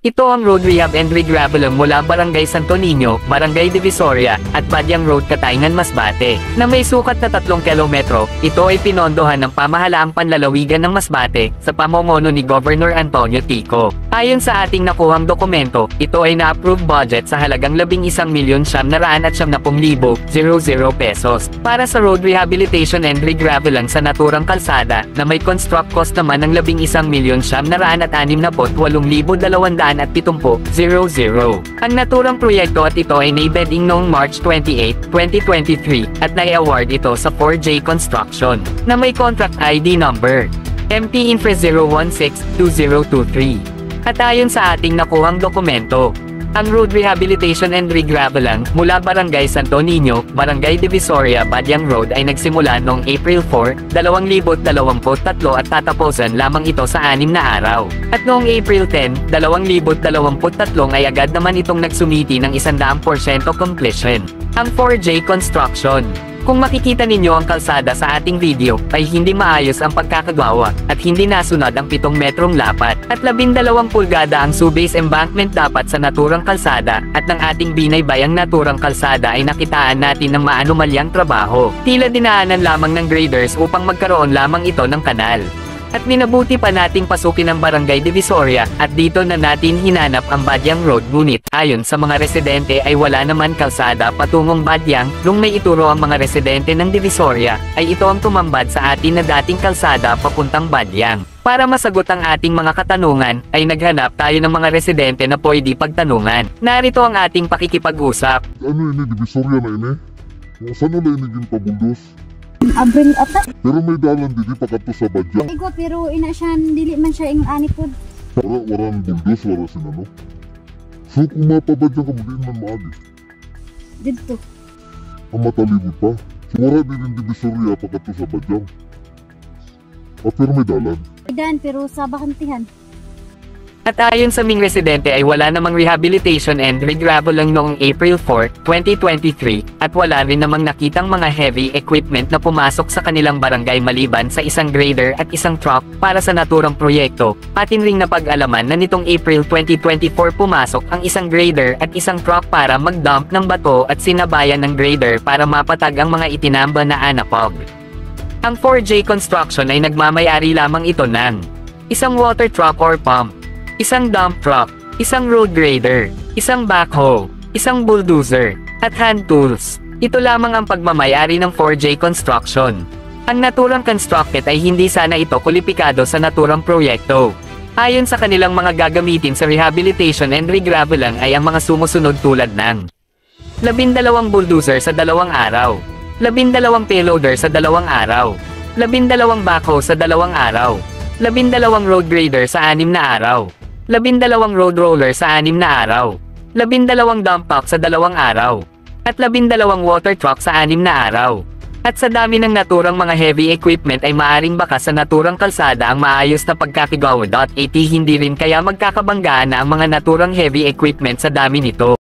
Ito ang road rehab and regraveling mula Barangay Santo Niño, Barangay Divisoria, at Badyang Road, Katayngan, Masbate, na may sukat na 3 kilometro. Ito ay pinondohan ng pamahalaang panlalawigan ng Masbate, sa pamumuno ni Governor Antonio Tico. Ayon sa ating nakuhang dokumento, ito ay na-approve budget sa halagang 11,990,000 pesos, para sa road rehabilitation and regraveling sa naturang kalsada, na may construct cost naman ng 11,968,270. Ang naturang proyekto at ito ay naibidding noong March 28, 2023, at nai-award ito sa 4J Construction, na may contract ID number MP Infra 016-2023. At ayon sa ating nakuhang dokumento, ang road rehabilitation and regraveling mula Barangay Santo Niño, Barangay Divisoria, Badyang Road ay nagsimula noong April 4, 2023 at tatapusan lamang ito sa 6 na araw. At noong April 10, 2023 ay agad naman itong nagsumiti ng 100% completion. Ang 4J Construction. Kung makikita ninyo ang kalsada sa ating video, ay hindi maayos ang pagkakagawa, at hindi nasunod ang 7 metrong lapat, at 12 pulgada ang subase embankment dapat sa naturang kalsada, at ng ating binaybayang naturang kalsada ay nakitaan natin ng maanumalyang trabaho. Tila dinaanan lamang ng graders upang magkaroon lamang ito ng kanal. At minabuti pa nating pasukin ang Barangay Divisoria, at dito na natin hinanap ang Badyang Road, ngunit ayon sa mga residente ay wala naman kalsada patungong Badyang. Nung may ituro ang mga residente ng Divisoria, ay ito ang tumambad sa atin na dating kalsada papuntang Badyang. Para masagot ang ating mga katanungan, ay naghanap tayo ng mga residente na pwede pagtanungan. Narito ang ating pakikipag-usap. Ano ini, Divisoria na ini? Saan na ini yung pabuldos? Abring ata. Pero may dalan dili pakato sa Badyang. Igo pero ina siya dili man siya ing ani pod. Warang buldos wala sinano. So kung mapabadyang ka mo din man maagi. Dito. Ang matalibod pa. So wala din yung Divisoria pakato sa Badyang. Pero may dalan. Dan pero sa bakantihan. At ayon sa ming residente ay wala namang rehabilitation and regraveling noong April 4, 2023, at wala rin namang nakitang mga heavy equipment na pumasok sa kanilang barangay maliban sa isang grader at isang truck para sa naturang proyekto. Atin ring napag-alaman na nitong April 2024 pumasok ang isang grader at isang truck para mag-dump ng bato at sinabayan ng grader para mapatag ang mga itinamba na anapog. Ang 4J Construction ay nagmamayari lamang ito ng isang water truck or pump, isang dump truck, isang road grader, isang backhoe, isang bulldozer, at hand tools. Ito lamang ang pagmamayari ng 4J Construction. Ang naturang constructed ay hindi sana ito kwalipikado sa naturang proyekto. Ayon sa kanilang mga gagamitin sa rehabilitation and regraveling ay ang mga sumusunod tulad ng 12 bulldozer sa 2 araw, 12 payloader sa 2 araw, 12 backhoe sa 2 araw, 12 road grader sa 6 na araw, 12 road roller sa 6 na araw, 12 dump truck sa 2 araw, at 12 water truck sa 6 na araw. At sa dami ng naturang mga heavy equipment ay maaring baka sa naturang kalsada ang maayos na pagkakigawa. Hindi rin kaya magkakabanggaan na ang mga naturang heavy equipment sa dami nito.